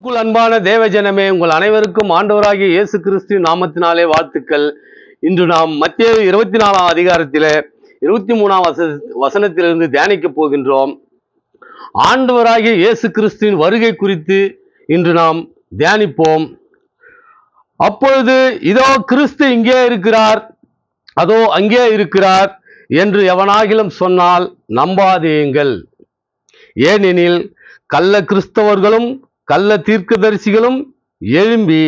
கிறிஸ்துவுக்குள் அன்பான தேவஜனமே, உங்கள் அனைவருக்கும் ஆண்டவராகிய இயேசு கிறிஸ்து நாமத்தினாலே வாழ்த்துக்கள். இன்று நாம் மத்தேயு 24 அதிகாரத்திலே 23 வசனத்திலிருந்து தியானிக்க போகின்றோம். ஆண்டவராகிய இயேசு கிறிஸ்துவின் வருகை குறித்து இன்று நாம் தியானிப்போம். அப்பொழுது இதோ கிறிஸ்து இங்கே இருக்கிறார், அதோ அங்கே இருக்கிறார் என்று எவனாகிலும் சொன்னால் நம்பாதேயுங்கள். ஏனெனில் கள்ள கிறிஸ்தவர்களும் கள்ள தீர்க்கதரிசிகளும் எழும்பி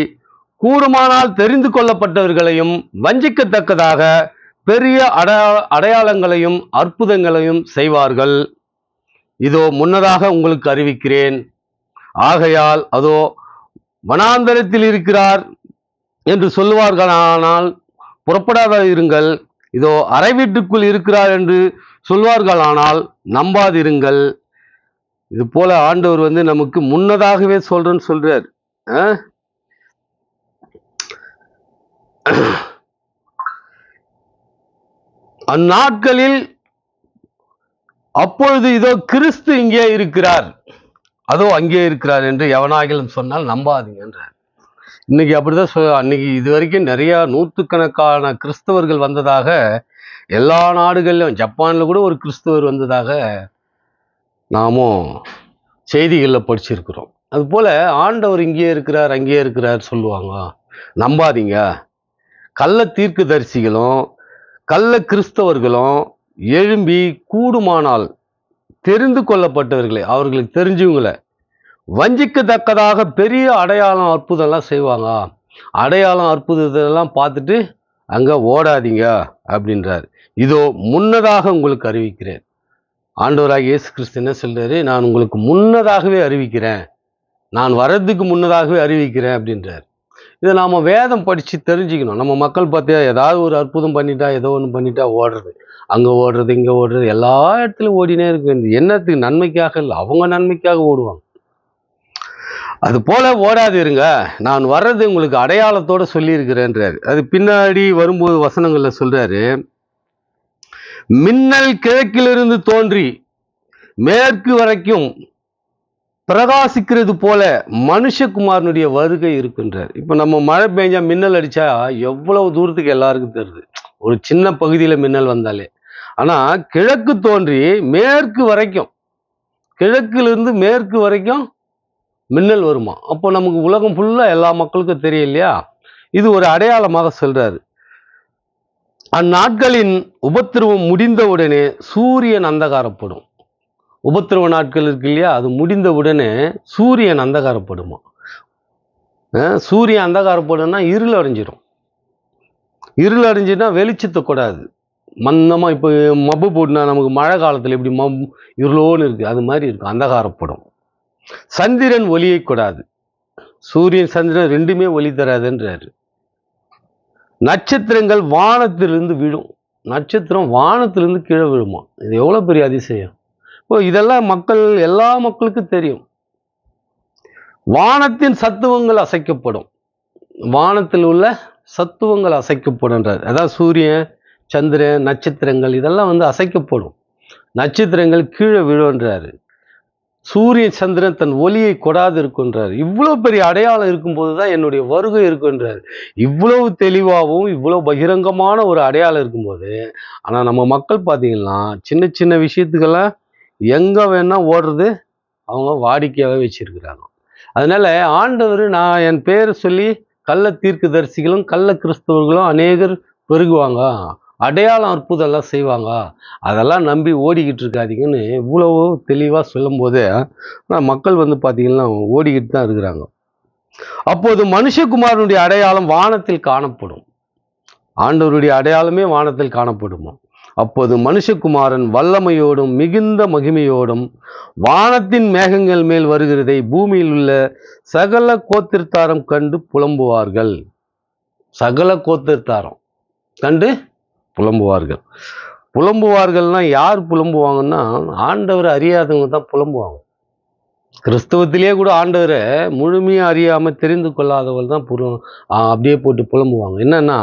கூடுமானால் தெரிந்து கொள்ளப்பட்டவர்களையும் வஞ்சிக்கத்தக்கதாக பெரிய அடையாளங்களையும் அற்புதங்களையும் செய்வார்கள். இதோ முன்னதாக உங்களுக்கு அறிவிக்கிறேன். ஆகையால் அதோ வனாந்தரத்தில் இருக்கிறார் என்று சொல்லுவார்களானால் புறப்படாத இருங்கள். இதோ அறை வீட்டுக்குள் இருக்கிறார் என்று சொல்வார்களானால் நம்பாதிருங்கள். இது போல ஆண்டவர் நமக்கு முன்னதாகவே சொல்றேன்னு சொல்றார். அந்நாட்களில் அப்பொழுது இதோ கிறிஸ்து இங்கே இருக்கிறார், அதோ அங்கே இருக்கிறார் என்று எவனாகிலும் சொன்னால் நம்பாதீங்கன்றார். இன்னைக்கு அப்படிதான் அன்னைக்கு இது வரைக்கும் நிறைய நூற்றுக்கணக்கான கிறிஸ்தவர்கள் வந்ததாக எல்லா நாடுகளிலும், ஜப்பான்ல கூட ஒரு கிறிஸ்தவர் வந்ததாக நாமும் செய்திகளில் படிச்சிருக்கிறோம். அதுபோல ஆண்டவர் இங்கே இருக்கிறார் அங்கே இருக்கிறார் சொல்லுவாங்க, நம்பாதீங்க. கள்ள தீர்க்கதரிசிகளும் கள்ள கிறிஸ்தவர்களும் எழும்பி கூடுமானால் தெரிந்து கொள்ளப்பட்டவர்களே, அவர்களுக்கு தெரிஞ்சவங்களை வஞ்சிக்கத்தக்கதாக பெரிய அடையாளம் அற்புதம்லாம் செய்வாங்க. அடையாளம் அற்புதத்தெல்லாம் பார்த்துட்டு அங்கே ஓடாதீங்க அப்படின்றார். இதோ முன்னதாக உங்களுக்கு அறிவிக்கிறேன். ஆண்டவராகிய இயேசு கிறிஸ்து என்ன சொல்றாரு? நான் உங்களுக்கு முன்னதாகவே அறிவிக்கிறேன், நான் வர்றதுக்கு முன்னதாகவே அறிவிக்கிறேன் அப்படின்றார். இதை நாம் வேதம் படித்து தெரிஞ்சுக்கணும். நம்ம மக்கள் பார்த்தியா, ஏதாவது ஒரு அற்புதம் பண்ணிட்டா, ஏதோ ஒன்று பண்ணிட்டா ஓடுறது, அங்கே ஓடுறது இங்கே ஓடுறது, எல்லா இடத்துலையும் ஓடினே இருக்கு. என்னத்துக்கு? நன்மைக்காக இல்லை, அவங்க நன்மைக்காக ஓடுவாங்க. அது போல ஓடாது இருங்க, நான் வர்றது உங்களுக்கு அடையாளத்தோட சொல்லியிருக்கிறேன்றாரு. அது பின்னாடி வரும்போது வசனங்கள்ல சொல்றாரு, மின்னல் கிழக்கிலிருந்து தோன்றி மேற்கு வரைக்கும் பிரகாசிக்கிறது போல மனுஷகுமாரனுடைய வருகை இருக்கின்றார். இப்ப நம்ம மழை பெஞ்சா மின்னல் அடிச்சா எவ்வளவு தூரத்துக்கு எல்லாருக்கும் தெரியுது, ஒரு சின்ன பகுதியில மின்னல் வந்தாலே. ஆனா கிழக்கு தோன்றி மேற்கு வரைக்கும், கிழக்கிலிருந்து மேற்கு வரைக்கும் மின்னல் வருமா. அப்போ நமக்கு உலகம் ஃபுல்லா எல்லா மக்களுக்கும் தெரியும் இல்லையா? இது ஒரு அடையாளமாக சொல்றாரு. அந்நாட்களின் உபத்திரவம் முடிந்தவுடனே சூரியன் அந்தகாரப்படும். உபத்திரவ நாட்கள் இருக்கு இல்லையா, அது முடிந்த உடனே சூரியன் அந்தகாரப்படுமா. சூரியன் அந்தகாரப்படும்னா இருள் அடைஞ்சிடும். இருள் அடைஞ்சுன்னா வெளிச்சத்தை கூடாது, மந்தமா. இப்போ மப்பு போட்டுனா நமக்கு மழை காலத்தில் எப்படி இருளோன்னு இருக்கு, அது மாதிரி இருக்கும், அந்தகாரப்படும். சந்திரன் ஒளியை கூடாது, சூரியன் சந்திரன் ரெண்டுமே ஒளி தராதுன்றாரு. நட்சத்திரங்கள் வானத்திலிருந்து விழும். நட்சத்திரம் வானத்திலிருந்து கீழே விழுமா. இது எவ்வளவு பெரிய அதிசயம். இப்போ இதெல்லாம் எல்லா மக்களுக்கும் தெரியும். வானத்தின் சத்துவங்கள் அசைக்கப்படும், வானத்தில் உள்ள சத்துவங்கள் அசைக்கப்படுன்றார். அதாவது சூரியன் சந்திரன் நட்சத்திரங்கள் இதெல்லாம் அசைக்கப்படும், நட்சத்திரங்கள் கீழே விழுன்றாரு. சூரியன் சந்திரன் தன் ஒளியை கொடாது இருக்குன்றார். இவ்வளவு பெரிய அடையாளம் இருக்கும்போது தான் என்னுடைய வருகை இருக்குன்றார். இவ்வளவு தெளிவாகவும் இவ்வளவு பகிரங்கமான ஒரு அடையாளம் இருக்கும்போது, ஆனா நம்ம மக்கள் பார்த்தீங்கன்னா சின்ன சின்ன விஷயத்துக்கெல்லாம் எங்க வேணா ஓடுறது அவங்க வாடிக்கையாகவே வச்சிருக்கிறாங்க. அதனால ஆண்டவர், நான் என் பேரை சொல்லி கள்ள தீர்க்கதரிசிகளும் கள்ள கிறிஸ்தவர்களும் அநேகர் பெருகுவாங்க, அடையாளம் அற்புதம் எல்லாம் செய்வாங்க, அதெல்லாம் நம்பி ஓடிக்கிட்டு இருக்காதீங்கன்னு இவ்வளவு தெளிவாக சொல்லும் போதே மக்கள் பார்த்தீங்கன்னா ஓடிக்கிட்டு தான் இருக்கிறாங்க. அப்போது மனுஷகுமாரனுடைய அடையாளம் வானத்தில் காணப்படும். ஆண்டவருடைய அடையாளமே வானத்தில் காணப்படுமா. அப்போது மனுஷகுமாரன் வல்லமையோடும் மிகுந்த மகிமையோடும் வானத்தின் மேகங்கள் மேல் வருகிறதை பூமியில் உள்ள சகல கோத்திரத்தாரம் கண்டு புலம்புவார்கள். சகல கோத்திரத்தாரம் கண்டு புலம்புவார்கள். புலம்புவார்கள்னா யார் புலம்புவாங்கன்னா, ஆண்டவரை அறியாதவங்க தான் புலம்புவாங்க. கிறிஸ்தவத்திலே கூட ஆண்டவரை முழுமையா அறியாம தெரிந்து கொள்ளாதவர்கள் தான் அப்படியே போட்டு புலம்புவாங்க. என்னன்னா,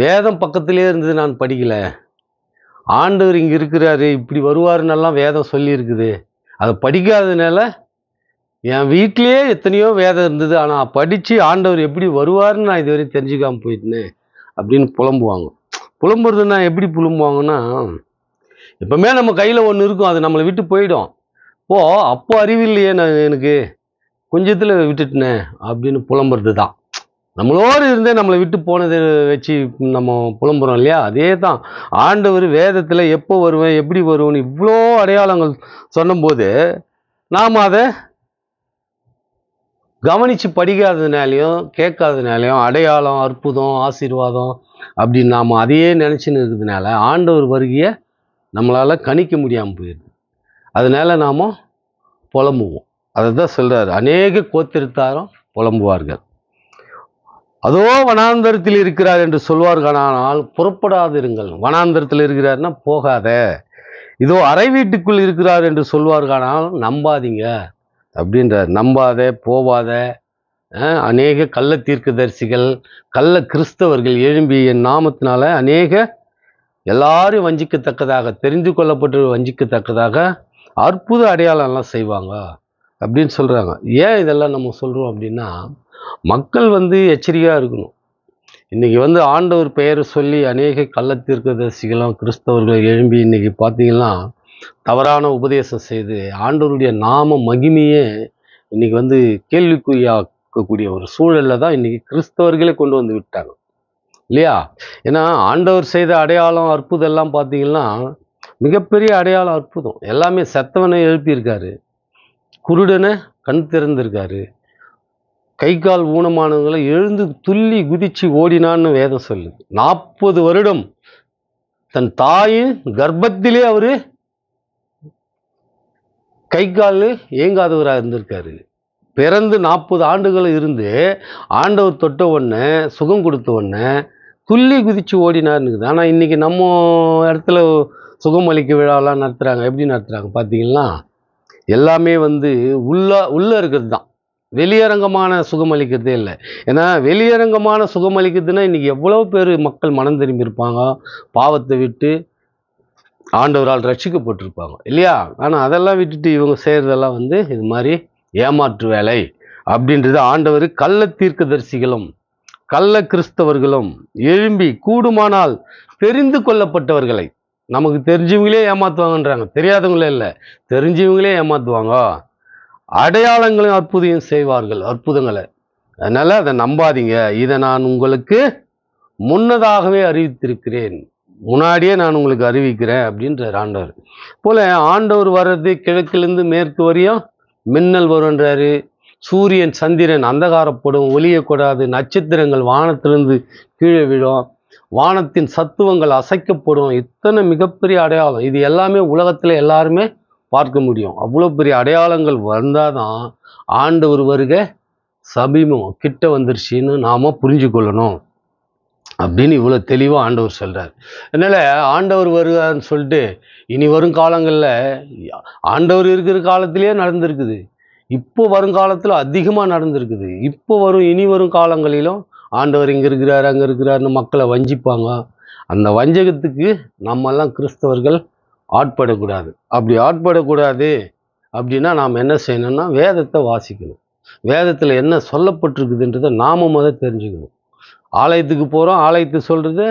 வேதம் பக்கத்திலே இருந்து நான் படிக்கல, ஆண்டவர் இங்க இருக்கிறாரு, இப்படி வருவாருன்னெல்லாம் வேதம் சொல்லி இருக்குது, அதை படிக்காததுனால என் வீட்டிலேயே எத்தனையோ வேதம் இருந்தது, ஆனால் படித்து ஆண்டவர் எப்படி வருவார்னு நான் இதுவரை தெரிஞ்சுக்காம போயிட்டேனே அப்படின்னு புலம்புவாங்க. புலம்புறதுன்னா எப்படி புலம்புவாங்கன்னா, எப்பவுமே நம்ம கையில் ஒன்று இருக்கும், அது நம்மளை விட்டு போயிடும். அப்போ அறிவில்லையே நான் எனக்கு கொஞ்சத்தில் விட்டுட்டேனே அப்படின்னு புலம்புறது தான். நம்மளோடு இருந்தே நம்மளை விட்டு போனதை வச்சு நம்ம புலம்புறோம் இல்லையா? அதே தான் ஆண்டவர் வேதத்தில் எப்போ வருவேன் எப்படி வருவேன்னு இவ்வளோ அடையாளங்கள் சொன்னபோது நாம் அதை கவனித்து படிக்காததுனாலையும் கேட்காததுனாலையும் அடையாளம், அற்புதம், ஆசீர்வாதம் அப்படின்னு நாம் அதையே நினச்சின்னு இருக்கிறதுனால ஆண்டவர் வருகையை நம்மளால் கணிக்க முடியாமல் போயிடுது. அதனால நாம் புலம்புவோம். அதை தான் சொல்கிறார், அநேக கோத்திரத்தாரும் புலம்புவார்கள். அதோ வனாந்தரத்தில் இருக்கிறார் என்று சொல்வார்களானால் புறப்படாதிருங்கள். வனாந்தரத்தில் இருக்கிறார்னா போகாத. இதோ அறை வீட்டுக்குள் இருக்கிறார் என்று சொல்வார்களானால் நம்பாதீங்க அப்படின்றார். நம்பாத, போவாத. அநேக கள்ள தீர்க்கதரிசிகள், கள்ள கிறிஸ்தவர்கள் எழும்பி என் நாமத்தினால அநேக எல்லாரும் வஞ்சிக்கத்தக்கதாக, தெரிந்து கொள்ளப்பட்டு வஞ்சிக்கத்தக்கதாக அற்புத அடையாளம்லாம் செய்வாங்க அப்படின்னு சொல்கிறாங்க. ஏன் இதெல்லாம் நம்ம சொல்கிறோம் அப்படின்னா, மக்கள் எச்சரிக்கையாக இருக்கணும். இன்றைக்கி ஆண்டவர் பெயரை சொல்லி அநேக கள்ள தீர்க்கதரிசிகளும் கிறிஸ்தவர்கள் எழும்பி இன்றைக்கி பார்த்தீங்கன்னா தவறான உபதேசம் செய்து ஆண்டவருடைய நாம மகிமையே இன்றைக்கி கேள்விக்குறியாக்கக்கூடிய ஒரு சூழலில் தான் இன்றைக்கி கிறிஸ்தவர்களே கொண்டு வந்து விட்டாங்க இல்லையா? ஏன்னா ஆண்டவர் செய்த அடையாளம் அற்புதம் எல்லாம் பார்த்தீங்கன்னா மிகப்பெரிய அடையாளம் அற்புதம். எல்லாமே செத்தவனை எழுப்பியிருக்காரு, குருடனை கண் திறந்திருக்காரு, கை கால் ஊனமானவங்களை எழுந்து துள்ளி குதிச்சு ஓடினான்னு வேதம் சொல்லுது. 40 வருடம் தன் தாயின் கர்ப்பத்திலே அவரு கை கால் ஏங்காதவராக இருந்திருக்காரு. பிறந்து 40 ஆண்டுகள் இருந்து ஆண்டவர் தொட்ட உடனே, சுகம் கொடுத்த உடனே துள்ளி குதிச்சு ஓடினார்னுக்குது. ஆனால் இன்னைக்கு நம்ம இடத்துல சுகம் அளிக்க விழாவெல்லாம் நடத்துகிறாங்க. எப்படி நடத்துகிறாங்க பார்த்தீங்கன்னா, எல்லாமே உள்ள இருக்கிறது தான். வெளியரங்கமான சுகம் அளிக்கிறதே இல்லை. ஏன்னா வெளியரங்கமான சுகம் அளிக்கிறதுனா இன்றைக்கி எவ்வளோ பேர் மக்கள் மனம் திரும்பி இருப்பாங்க, பாவத்தை விட்டு ஆண்டவரால் ரட்சிக்கப்பட்டிருப்பாங்க இல்லையா? ஆனால் அதெல்லாம் விட்டுட்டு இவங்க செய்கிறதெல்லாம் இது மாதிரி ஏமாற்று வேலை அப்படின்றது. ஆண்டவர் கள்ள தீர்க்கதரிசிகளும் கள்ள கிறிஸ்தவர்களும் எழும்பி கூடுமானால் தெரிந்து கொள்ளப்பட்டவர்களை, நமக்கு தெரிஞ்சவங்களே ஏமாற்றுவாங்கன்றாங்க, தெரியாதவங்களே இல்லை, தெரிஞ்சவங்களே ஏமாற்றுவாங்க, அடையாளங்களையும் அற்புதம் செய்வார்கள், அற்புதங்களை. அதனால் அதை நம்பாதீங்க. இதை நான் உங்களுக்கு முன்னதாகவே அறிவித்திருக்கிறேன், முன்னாடியே நான் உங்களுக்கு அறிவிக்கிறேன் அப்படின்றார் ஆண்டவர். போல ஆண்டவர் வர்றது கிழக்கிலிருந்து மேற்கு வரையும் மின்னல் வருன்றாரு, சூரியன் சந்திரன் அந்தகாரப்படும், ஒளியக்கூடாது, நட்சத்திரங்கள் வானத்திலிருந்து கீழே விழும், வானத்தின் சத்துவங்கள் அசைக்கப்படும். இத்தனை மிகப்பெரிய அடையாளம். இது எல்லாமே உலகத்தில் எல்லாருமே பார்க்க முடியும். அவ்வளோ பெரிய அடையாளங்கள் வந்தால் தான் ஆண்டவர் வருக சமீபம் கிட்ட வந்துருச்சுன்னு நாம் புரிஞ்சு கொள்ளணும் அப்படின்னு இவ்வளோ தெளிவாக ஆண்டவர் சொல்கிறார். அதனால் ஆண்டவர் வருவார்னு சொல்லிட்டு இனி வரும் காலங்களில், ஆண்டவர் இருக்கிற காலத்திலேயே நடந்திருக்குது, இப்போ வருங்காலத்தில் அதிகமாக நடந்திருக்குது, இப்போ இனி வரும் காலங்களிலும் ஆண்டவர் இங்கே இருக்கிறார் அங்கே இருக்கிறாருன்னு மக்களை வஞ்சிப்பாங்க. அந்த வஞ்சகத்துக்கு நம்மெல்லாம் கிறிஸ்தவர்கள் ஆட்படக்கூடாது. அப்படி ஆட்படக்கூடாது அப்படின்னா நாம் என்ன செய்யணும்னா வேதத்தை வாசிக்கணும். வேதத்தில் என்ன சொல்லப்பட்டிருக்குதுன்றதை நாம தெரிஞ்சுக்கணும். ஆலயத்துக்கு போகிறோம், ஆலயத்தை சொல்கிறது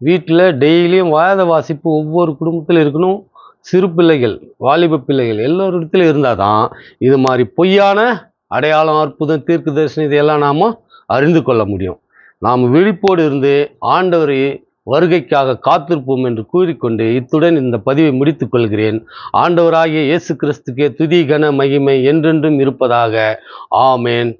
வீட்டில் டெய்லியும் வேத வாசிப்பு ஒவ்வொரு குடும்பத்தில் இருக்கணும். சிறு பிள்ளைகள், வாலிப பிள்ளைகள் எல்லோரிடத்துல இருந்தால் தான் இது மாதிரி பொய்யான அடையாளம், அற்புதம், தீர்க்க தரிசனம் இதையெல்லாம் நாம் அறிந்து கொள்ள முடியும். நாம் விழிப்போடு இருந்து ஆண்டவரை வருகைக்காக காத்திருப்போம் என்று கூறிக்கொண்டு இத்துடன் இந்த பதிவை முடித்துக் கொள்கிறேன். ஆண்டவராகிய இயேசு கிறிஸ்துக்கே துதி கன மகிமை என்றென்றும் இருப்பதாக. ஆமேன்.